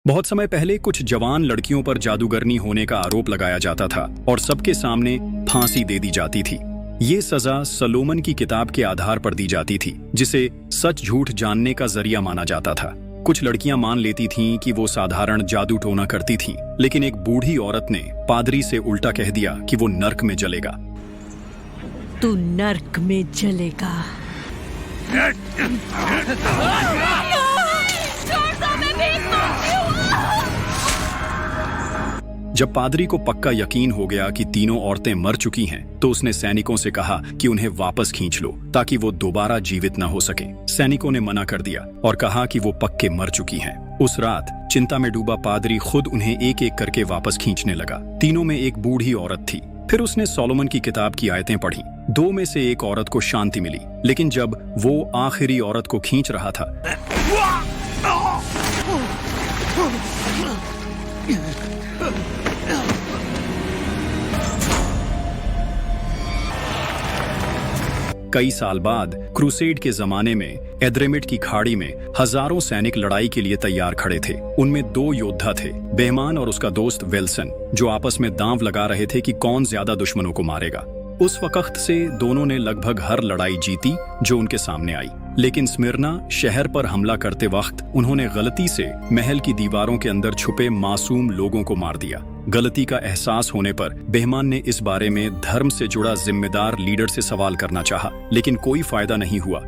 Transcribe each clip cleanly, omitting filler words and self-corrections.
बहुत समय पहले कुछ जवान लड़कियों पर जादूगरनी होने का आरोप लगाया जाता था और सबके सामने फांसी दे दी जाती थी। ये सजा सोलोमन की किताब के आधार पर दी जाती थी, जिसे सच झूठ जानने का जरिया माना जाता था। कुछ लड़कियां मान लेती थीं कि वो साधारण जादू टोना करती थीं, लेकिन एक बूढ़ी औरत ने पादरी से उल्टा कह दिया कि वो नर्क में जलेगा। तू नर्क में जलेगा। जब पादरी को पक्का यकीन हो गया कि तीनों औरतें मर चुकी हैं, तो उसने सैनिकों से कहा कि उन्हें वापस खींच लो ताकि वो दोबारा जीवित न हो सके। सैनिकों ने मना कर दिया और कहा कि वो पक्के मर चुकी हैं। उस रात चिंता में डूबा पादरी खुद उन्हें एक एक करके वापस खींचने लगा। तीनों में एक बूढ़ी औरत थी। फिर उसने सोलोमन की किताब की आयतें पढ़ी। दो में से एक औरत को शांति मिली, लेकिन जब वो आखिरी औरत को खींच रहा था, कई साल बाद क्रूसेड के जमाने में एद्रेमिट की खाड़ी में हजारों सैनिक लड़ाई के लिए तैयार खड़े थे। उनमें दो योद्धा थे, बेहमान और उसका दोस्त वेल्सन, जो आपस में दांव लगा रहे थे कि कौन ज्यादा दुश्मनों को मारेगा। उस वक्त से दोनों ने लगभग हर लड़ाई जीती जो उनके सामने आई। लेकिन स्मिर्ना शहर पर हमला करते वक्त उन्होंने गलती से महल की दीवारों के अंदर छुपे मासूम लोगों को मार दिया। गलती का एहसास होने पर बेहमान ने इस बारे में धर्म से जुड़ा जिम्मेदार लीडर से सवाल करना चाहा, लेकिन कोई फायदा नहीं हुआ।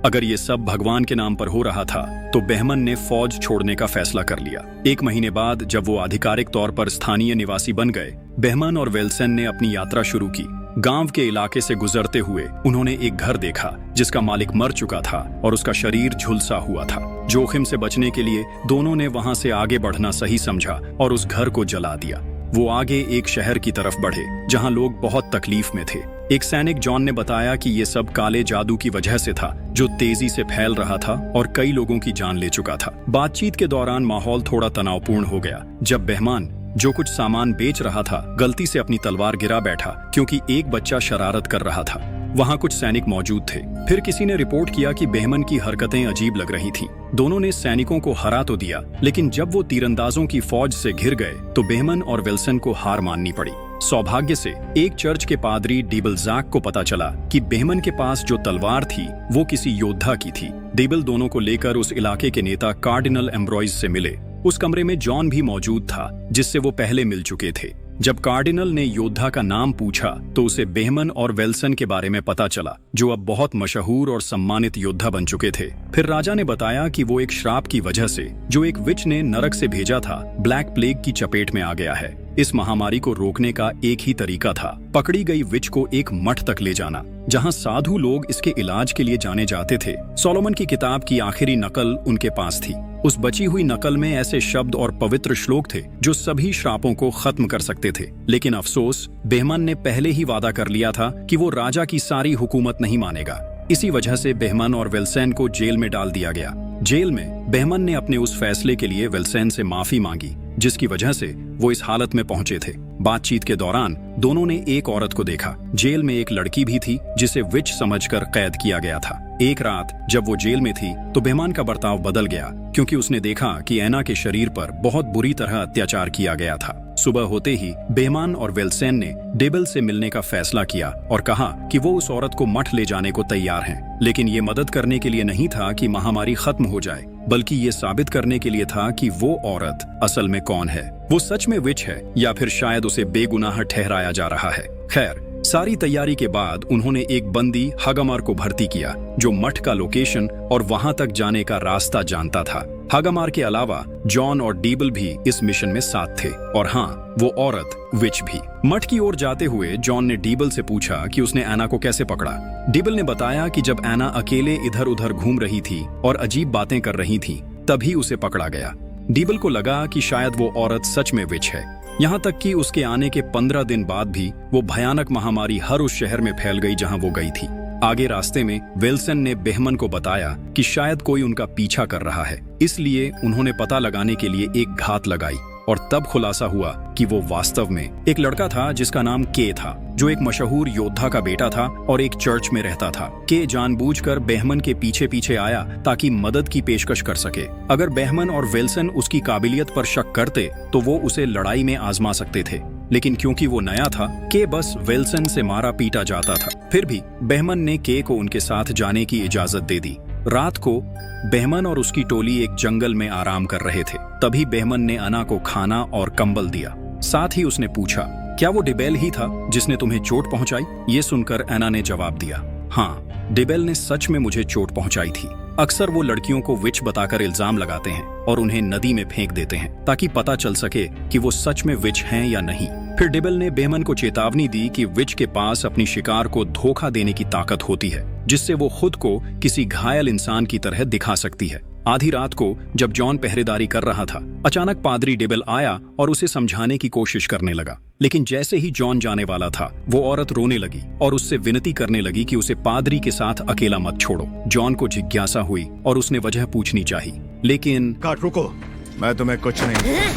अगर ये सब भगवान के नाम पर हो रहा था, तो बेहमान ने फौज छोड़ने का फैसला कर लिया। 1 महीने बाद जब वो आधिकारिक तौर पर स्थानीय निवासी बन गए, बेहमान और वेल्सन ने अपनी यात्रा शुरू की। गांव के इलाके से गुजरते हुए उन्होंने एक घर देखा जिसका मालिक मर चुका था और उसका शरीर झुलसा हुआ था। जोखिम से बचने के लिए दोनों ने वहां से आगे बढ़ना सही समझा और उस घर को जला दिया। वो आगे एक शहर की तरफ बढ़े जहां लोग बहुत तकलीफ में थे। एक सैनिक जॉन ने बताया कि ये सब काले जादू की वजह से था, जो तेजी से फैल रहा था और कई लोगों की जान ले चुका था। बातचीत के दौरान माहौल थोड़ा तनावपूर्ण हो गया जब बेहमान, जो कुछ सामान बेच रहा था, गलती से अपनी तलवार गिरा बैठा क्योंकि एक बच्चा शरारत कर रहा था। वहां कुछ सैनिक मौजूद थे। फिर किसी ने रिपोर्ट किया कि बेहमान की हरकतें अजीब लग रही थीं। दोनों ने सैनिकों को हरा तो दिया, लेकिन जब वो तीरंदाजों की फौज से घिर गए तो बेहमान और विल्सन को हार माननी पड़ी। सौभाग्य से एक चर्च के पादरी डीबलजाक को पता चला कि बेहमान के पास जो तलवार थी वो किसी योद्धा की थी। डीबल दोनों को लेकर उस इलाके के नेता कार्डिनल एम्ब्रॉयज से मिले। उस कमरे में जॉन भी मौजूद था, जिससे वो पहले मिल चुके थे। जब कार्डिनल ने योद्धा का नाम पूछा तो उसे बेहमान और वेल्सन के बारे में पता चला, जो अब बहुत मशहूर और सम्मानित योद्धा बन चुके थे। फिर राजा ने बताया कि वो एक श्राप की वजह से, जो एक विच ने नरक से भेजा था, ब्लैक प्लेग की चपेट में आ गया है। इस महामारी को रोकने का एक ही तरीका था, पकड़ी गई विच को एक मठ तक ले जाना, जहां साधु लोग इसके इलाज के लिए जाने जाते थे। सोलोमन की किताब की आखिरी नकल उनके पास थी। उस बची हुई नकल में ऐसे शब्द और पवित्र श्लोक थे जो सभी श्रापों को खत्म कर सकते थे। लेकिन अफसोस, बेहमान ने पहले ही वादा कर लिया था कि वो राजा की सारी हुकूमत नहीं मानेगा। इसी वजह से बेहमान और वेल्सन को जेल में डाल दिया गया। जेल में बेहमान ने अपने उस फैसले के लिए वेल्सन से माफी मांगी, जिसकी वजह से वो इस हालत में पहुंचे थे। बातचीत के दौरान दोनों ने एक औरत को देखा। जेल में एक लड़की भी थी जिसे विच समझकर कैद किया गया था। एक रात जब वो जेल में थी तो बेहमान का बर्ताव बदल गया, क्योंकि उसने देखा कि ऐना के शरीर पर बहुत बुरी तरह अत्याचार किया गया था। सुबह होते ही बेहमान और वेल्सन ने डेबल से मिलने का फैसला किया और कहा कि वो उस औरत को मठ ले जाने को तैयार हैं। लेकिन ये मदद करने के लिए नहीं था कि महामारी खत्म हो जाए, बल्कि ये साबित करने के लिए था कि वो औरत असल में कौन है। वो सच में विच है या फिर शायद उसे बेगुनाह ठहराया जा रहा है। खैर, सारी तैयारी के बाद उन्होंने एक बंदी हगामार को भर्ती किया, जो मठ का लोकेशन और वहां तक जाने का रास्ता जानता था। हगामार के अलावा जॉन और डीबल भी इस मिशन में साथ थे, और हाँ, वो औरत विच भी। मठ की ओर जाते हुए जॉन ने डीबल से पूछा कि उसने ऐना को कैसे पकड़ा। डीबल ने बताया कि जब ऐना अकेले इधर उधर घूम रही थी और अजीब बातें कर रही थी, तभी उसे पकड़ा गया। डीबल को लगा कि शायद वो औरत सच में विच है। यहाँ तक कि उसके आने के 15 दिन बाद भी वो भयानक महामारी हर उस शहर में फैल गई जहाँ वो गई थी। आगे रास्ते में वेल्सन ने बेहमान को बताया कि शायद कोई उनका पीछा कर रहा है, इसलिए उन्होंने पता लगाने के लिए एक घात लगाई और तब खुलासा हुआ कि वो वास्तव में एक लड़का था जिसका नाम के था, जो एक मशहूर योद्धा का बेटा था और एक चर्च में रहता था। के जानबूझकर बेहमन के पीछे पीछे आया ताकि मदद की पेशकश कर सके। अगर बेहमन और विल्सन उसकी काबिलियत पर शक करते तो वो उसे लड़ाई में आजमा सकते थे, लेकिन क्योंकि वो नया था, के बस विल्सन से मारा पीटा जाता था। फिर भी बेहमन ने के को उनके साथ जाने की इजाजत दे दी। रात को बेहमन और उसकी टोली एक जंगल में आराम कर रहे थे। तभी बेहमन ने अना को खाना और कंबल दिया। साथ ही उसने पूछा, क्या वो डिबेल ही था जिसने तुम्हें चोट पहुंचाई? ये सुनकर एना ने जवाब दिया, हाँ, डिबेल ने सच में मुझे चोट पहुंचाई थी। अक्सर वो लड़कियों को विच बताकर इल्जाम लगाते हैं और उन्हें नदी में फेंक देते हैं ताकि पता चल सके कि वो सच में विच हैं या नहीं। फिर डिबेल ने बेहमन को चेतावनी दी कि विच के पास अपनी शिकार को धोखा देने की ताकत होती है, जिससे वो खुद को किसी घायल इंसान की तरह दिखा सकती है। आधी रात को जब जॉन पहरेदारी कर रहा था, अचानक पादरी डिबेल आया और उसे समझाने की कोशिश करने लगा। लेकिन जैसे ही जॉन जाने वाला था, वो औरत रोने लगी और उससे विनती करने लगी कि उसे पादरी के साथ अकेला मत छोड़ो। जॉन को जिज्ञासा हुई और उसने वजह पूछनी चाहिए, लेकिन काट, रुको, मैं तुम्हें कुछ नहीं।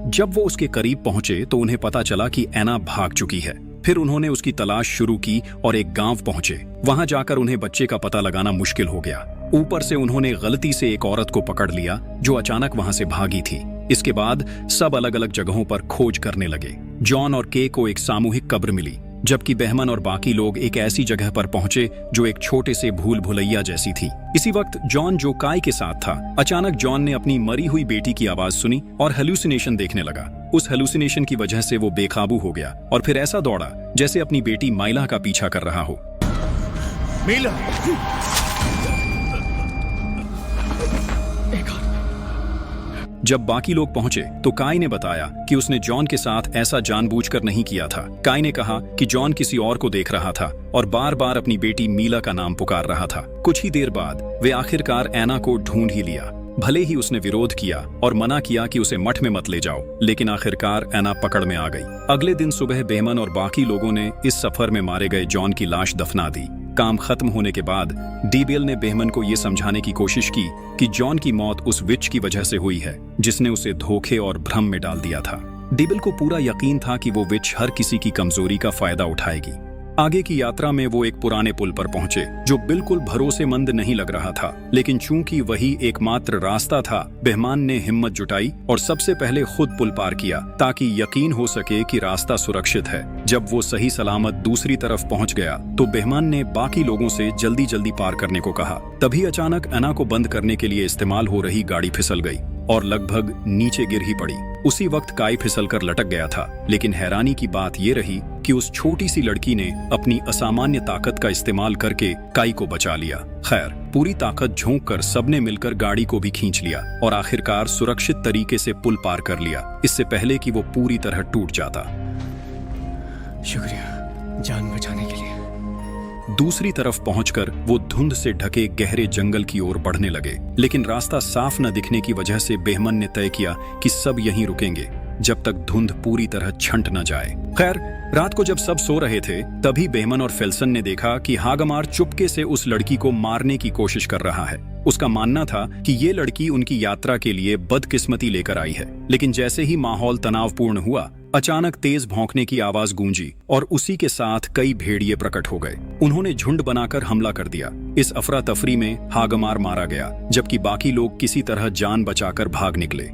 जब वो उसके करीब पहुंचे तो उन्हें पता चला कि एना भाग चुकी है। फिर उन्होंने उसकी तलाश शुरू की और एक गांव पहुंचे। वहां जाकर उन्हें बच्चे का पता लगाना मुश्किल हो गया। ऊपर से उन्होंने गलती से एक औरत को पकड़ लिया जो अचानक वहां से भागी थी। इसके बाद सब अलग अलग जगहों पर खोज करने लगे। जॉन और के को एक सामूहिक कब्र मिली, जबकि बेहमन और बाकी लोग एक ऐसी जगह पर पहुंचे जो एक छोटे से भूल भुलैया जैसी थी। इसी वक्त जॉन जो काय के साथ था, अचानक जॉन ने अपनी मरी हुई बेटी की आवाज सुनी और हेलुसिनेशन देखने लगा। उस हेलुसिनेशन की वजह से वो बेकाबू हो गया और फिर ऐसा दौड़ा जैसे अपनी बेटी माइला का पीछा कर रहा हो। मीला! जब बाकी लोग पहुंचे तो काय ने बताया कि उसने जॉन के साथ ऐसा जानबूझकर नहीं किया था। काय ने कहा कि जॉन किसी और को देख रहा था और बार बार अपनी बेटी मीला का नाम पुकार रहा था। कुछ ही देर बाद वे आखिरकार एना को ढूंढ ही लिया। भले ही उसने विरोध किया और मना किया कि उसे मठ में मत ले जाओ, लेकिन आखिरकार एना पकड़ में आ गई। अगले दिन सुबह बेहमन और बाकी लोगों ने इस सफर में मारे गए जॉन की लाश दफना दी। काम खत्म होने के बाद डीबेल ने बेहमन को यह समझाने की कोशिश की कि जॉन की मौत उस विच की वजह से हुई है जिसने उसे धोखे और भ्रम में डाल दिया था। डीबेल को पूरा यकीन था कि वो विच हर किसी की कमजोरी का फायदा उठाएगी। आगे की यात्रा में वो एक पुराने पुल पर पहुंचे जो बिल्कुल भरोसेमंद नहीं लग रहा था, लेकिन चूंकि वही एकमात्र रास्ता था, बेहमान ने हिम्मत जुटाई और सबसे पहले खुद पुल पार किया ताकि यकीन हो सके कि रास्ता सुरक्षित है। जब वो सही सलामत दूसरी तरफ पहुंच गया तो बेहमान ने बाकी लोगों से जल्दी जल्दी पार करने को कहा। तभी अचानक एना को बंद करने के लिए इस्तेमाल हो रही गाड़ी फिसल गई और लगभग नीचे गिर ही पड़ी। उसी वक्त काय फिसलकर लटक गया था, लेकिन हैरानी की बात यह रही कि उस छोटी सी लड़की ने अपनी असामान्य ताकत का इस्तेमाल करके काय को बचा लिया। खैर, पूरी ताकत झोंक कर सबने मिलकर गाड़ी को भी खींच लिया और आखिरकार सुरक्षित तरीके से पुल पार कर लिया, इससे पहले कि वो पूरी तरह टूट जाता। शुक्रिया जान बचाने के लिए। दूसरी तरफ पहुंचकर वो धुंध से ढके गहरे जंगल की ओर बढ़ने लगे, लेकिन रास्ता साफ न दिखने की वजह से बेहमन ने तय किया कि सब यहीं रुकेंगे जब तक धुंध पूरी तरह छंट न जाए। खैर, रात को जब सब सो रहे थे तभी बेहमन और फेल्सन ने देखा कि हागमार चुपके से उस लड़की को मारने की कोशिश कर रहा है। उसका मानना था कि ये लड़की उनकी यात्रा के लिए बदकिस्मती लेकर आई है, लेकिन जैसे ही माहौल तनावपूर्ण हुआ, अचानक तेज भौंकने की आवाज गूंजी और उसी के साथ कई भेड़िए प्रकट हो गए। उन्होंने झुंड बनाकर हमला कर दिया। इस अफरा तफरी में हागमार मारा गया, जबकि बाकी लोग किसी तरह जान बचाकर भाग निकले।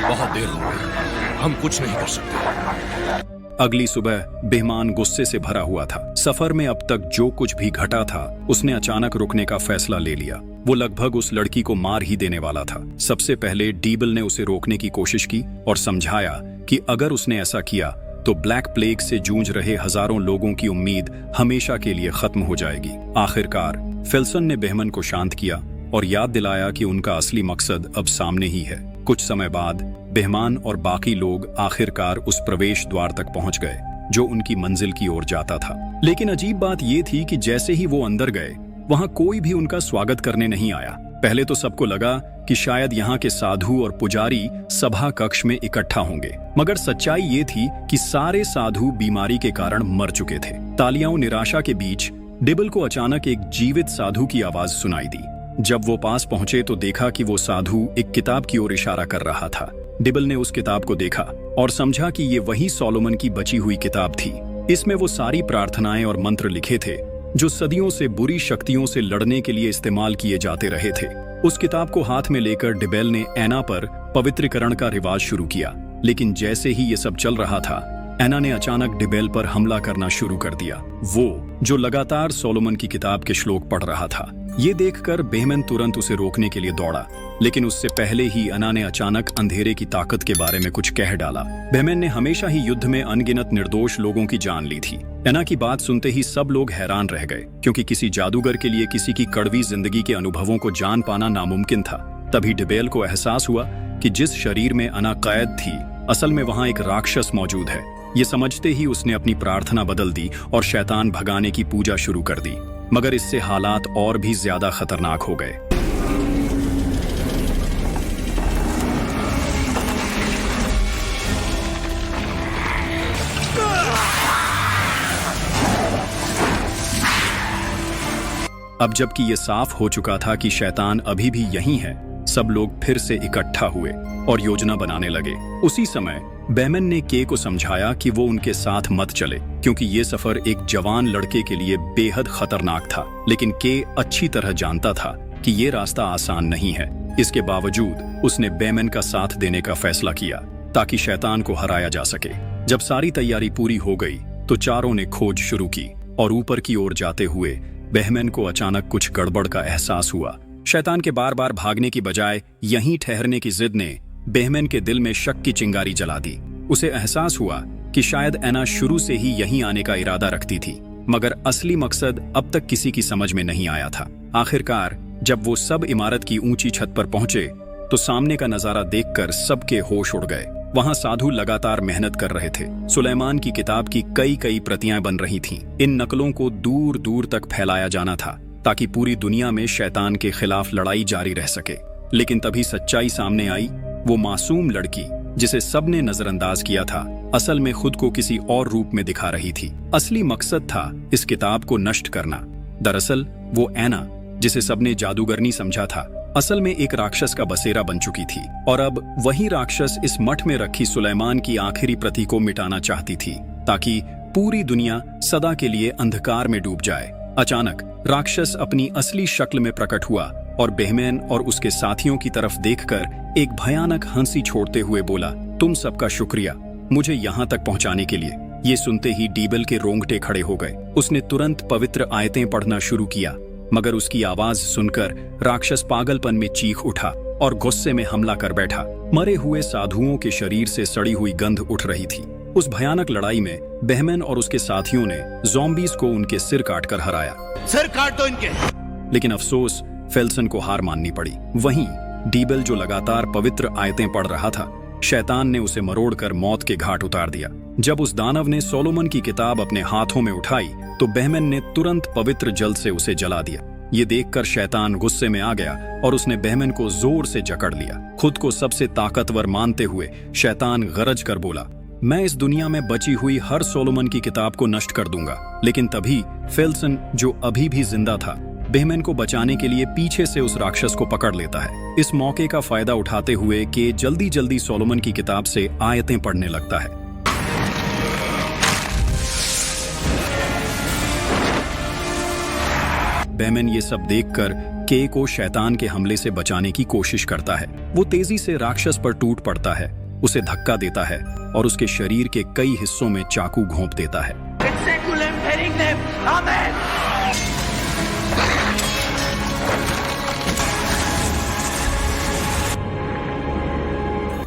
बहुत देर हो गई, हम कुछ नहीं कर सकते। अगली सुबह बेहमान गुस्से से भरा हुआ था। सफर में अब तक जो कुछ भी घटा था, उसने अचानक रुकने का फैसला ले लिया। वो लगभग उस लड़की को मार ही देने वाला था। सबसे पहले डीबल ने उसे रोकने की कोशिश की और समझाया कि अगर उसने ऐसा किया तो ब्लैक प्लेग से जूझ रहे हजारों लोगों की उम्मीद हमेशा के लिए खत्म हो जाएगी। आखिरकार फेल्सन ने बेहमन को शांत किया और याद दिलाया कि उनका असली मकसद अब सामने ही है। कुछ समय बाद बेहमान और बाकी लोग आखिरकार उस प्रवेश द्वार तक पहुंच गए जो उनकी मंजिल की ओर जाता था। लेकिन अजीब बात यह थी कि जैसे ही वो अंदर गए, वहां कोई भी उनका स्वागत करने नहीं आया। पहले तो सबको लगा कि शायद यहाँ के साधु और पुजारी सभा कक्ष में इकट्ठा होंगे, मगर सच्चाई ये थी कि सारे साधु बीमारी के कारण मर चुके थे। तालियां निराशा के बीच डिबल को अचानक एक जीवित साधु की आवाज सुनाई दी। जब वो पास पहुंचे तो देखा कि वो साधु एक किताब की ओर इशारा कर रहा था। डिबल ने उस किताब को देखा और समझा कि ये वही सोलोमन की बची हुई किताब थी। इसमें वो सारी प्रार्थनाएं और मंत्र लिखे थे जो सदियों से बुरी शक्तियों से लड़ने के लिए इस्तेमाल किए जाते रहे थे। उस किताब को हाथ में लेकर डिबेल ने एना पर पवित्रीकरण का रिवाज शुरू किया। लेकिन जैसे ही ये सब चल रहा था, एना ने अचानक डिबेल पर हमला करना शुरू कर दिया, वो जो लगातार सोलोमन की किताब के श्लोक पढ़ रहा था। ये देखकर बेहमन तुरंत उसे रोकने के लिए दौड़ा, लेकिन उससे पहले ही एना ने अचानक अंधेरे की ताकत के बारे में कुछ कह डाला। बेहमन ने हमेशा ही युद्ध में अनगिनत निर्दोष लोगों की जान ली थी। एना की बात सुनते ही सब लोग हैरान रह गए, क्योंकि किसी जादूगर के लिए किसी की कड़वी जिंदगी के अनुभवों को जान पाना नामुमकिन था। तभी डिबेल को एहसास हुआ कि जिस शरीर में एना कैद थी, असल में वहां एक राक्षस मौजूद है। ये समझते ही उसने अपनी प्रार्थना बदल दी और शैतान भगाने की पूजा शुरू कर दी। मगर इससे हालात और भी ज्यादा खतरनाक हो गए। अब जबकि ये साफ हो चुका था कि शैतान अभी भी यहीं है, सब लोग फिर से इकट्ठा हुए और योजना बनाने लगे। उसी समय बेहमन ने के को समझाया कि वो उनके साथ मत चले, क्योंकि ये सफर एक जवान लड़के के लिए बेहद खतरनाक था। लेकिन के अच्छी तरह जानता था कि ये रास्ता आसान नहीं है। इसके बावजूद उसने बेहमन का साथ देने का फैसला किया ताकि शैतान को हराया जा सके। जब सारी तैयारी पूरी हो गई तो चारों ने खोज शुरू की और ऊपर की ओर जाते हुए बेहमन को अचानक कुछ गड़बड़ का एहसास हुआ। शैतान के बार बार भागने की बजाय यहीं ठहरने की जिद ने बेहमन के दिल में शक की चिंगारी जला दी। उसे एहसास हुआ कि शायद एना शुरू से ही यहीं आने का इरादा रखती थी, मगर असली मकसद अब तक किसी की समझ में नहीं आया था। आखिरकार जब वो सब इमारत की ऊंची छत पर पहुंचे तो सामने का नजारा देखकर सबके होश उड़ गए। वहां साधु लगातार मेहनत कर रहे थे। सुलेमान की किताब की कई प्रतियां बन रही थीं। इन नकलों को दूर दूर तक फैलाया जाना था ताकि पूरी दुनिया में शैतान के खिलाफ लड़ाई जारी रह सके। लेकिन तभी सच्चाई सामने आई। वो मासूम लड़की जिसे सबने नजरअंदाज किया था, असल में खुद को किसी और रूप में दिखा रही थी। असली मकसद था इस किताब को नष्ट करना। दरअसल वो एना, जिसे सबने जादूगरनी समझा था, असल में एक राक्षस का बसेरा बन चुकी थी और अब वही राक्षस इस मठ में रखी सुलेमान की आखिरी प्रति को मिटाना चाहती थी ताकि पूरी दुनिया सदा के लिए अंधकार में डूब जाए। अचानक राक्षस अपनी असली शक्ल में प्रकट हुआ और बेहमन और उसके साथियों की तरफ देखकर एक भयानक हंसी छोड़ते हुए बोला, तुम सबका शुक्रिया मुझे यहाँ तक पहुँचाने के लिए। ये सुनते ही डीबल के रोंगटे खड़े हो गए। उसने तुरंत पवित्र आयतें पढ़ना शुरू किया, मगर उसकी आवाज सुनकर राक्षस पागलपन में चीख उठा और गुस्से में हमला कर बैठा। मरे हुए साधुओं के शरीर से सड़ी हुई गंध उठ रही थी। उस भयानक लड़ाई में बेहमन और उसके साथियों ने ज़ॉम्बीज़ को उनके सिर काटकर हराया। सिर काट दो इनके। लेकिन अफसोस, फेल्सन को हार माननी पड़ी। वहीं डीबल, जो लगातार पवित्र आयतें पढ़ रहा था, शैतान ने उसे मरोड़कर मौत के घाट उतार दिया। जब उस दानव ने सोलोमन की किताब अपने हाथों में उठाई तो बेहमन ने तुरंत पवित्र जल से उसे जला दिया। ये देखकर शैतान गुस्से में आ गया और उसने बेहमन को जोर से जकड़ लिया। खुद को सबसे ताकतवर मानते हुए शैतान गरज कर बोला, मैं इस दुनिया में बची हुई हर सोलोमन की किताब को नष्ट कर दूंगा। लेकिन तभी फेल्सन, जो अभी भी जिंदा था, बेहमन को बचाने के लिए पीछे से उस राक्षस को पकड़ लेता है। इस मौके का फायदा उठाते हुए कि जल्दी जल्दी सोलोमन की किताब से आयतें पढ़ने लगता है। बेहमन ये सब देखकर के को शैतान के हमले से बचाने की कोशिश करता है। वो तेजी से राक्षस पर टूट पड़ता है, उसे धक्का देता है और उसके शरीर के कई हिस्सों में चाकू घोंप देता है।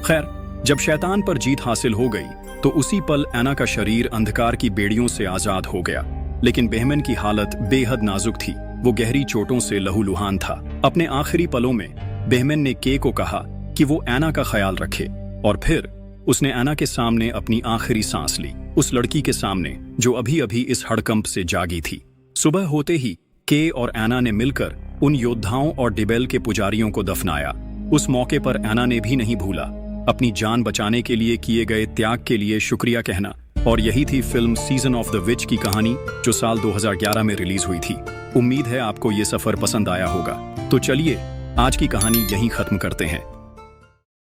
खैर, जब शैतान पर जीत हासिल हो गई तो उसी पल एना का शरीर अंधकार की बेड़ियों से आजाद हो गया। लेकिन बेहमन की हालत बेहद नाजुक थी। वो गहरी चोटों से लहूलुहान था। अपने आखिरी पलों में बेहमन ने के को कहा कि वो एना का ख्याल रखे और फिर उसने एना के सामने अपनी आखिरी सांस ली, उस लड़की के सामने जो अभी अभी इस हड़कंप से जागी थी। सुबह होते ही के और एना ने मिलकर उन योद्धाओं और डिबेल के पुजारियों को दफनाया। उस मौके पर एना ने भी नहीं भूला अपनी जान बचाने के लिए किए गए त्याग के लिए शुक्रिया कहना। और यही थी film season of the which की कहानी, जो साल 2011 में रिलीज हुई थी। उम्मीद है आपको ये सफर पसंद आया होगा। तो चलिए आज की कहानी यहीं खत्म करते हैं।